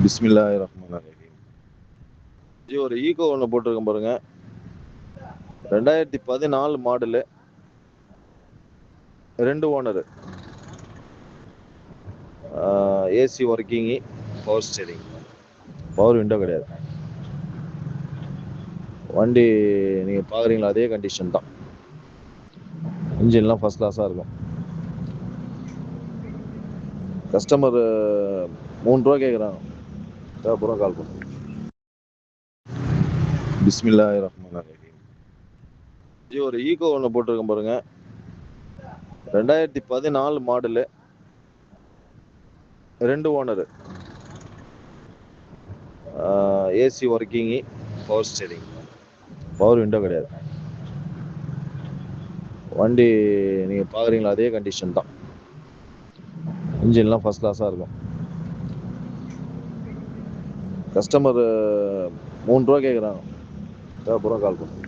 பிஸ்மில்லாஹிர்ரஹ்மானிர்ரஹீம். ஒரு ஈகோ ஒன்று போட்டிருக்கேன் பாருங்க. 2014 model, 2 owner, AC working, power steering, power window கிடையாது. வண்டி நீங்கள் பார்க்குறீங்களா, அதே கண்டிஷன் தான். இன்ஜின்லாம் ஃபஸ்ட் கிளாஸாக இருக்கும். கஸ்டமர் 3 ரூபா கேட்குறாங்க. தேவைப்படும் கால் பண்ணுங்க. பிஸ்மில்லாஹிர்ரஹ்மானிர்ரஹீம். ஒரு ஈகோ ஒன்று போட்டிருக்கேன் பாருங்க. 2014 model, 2 owner, AC working, power steering, power window கிடையாது. வண்டி நீங்கள் பார்க்குறீங்களா, அதே கண்டிஷன் தான். இன்ஜின்லாம் ஃபஸ்ட் கிளாஸாக இருக்கும். கஸ்டமர் 3 ரூபா கேட்குறாங்க. தேவைப்படும் கால் பண்ணுங்க.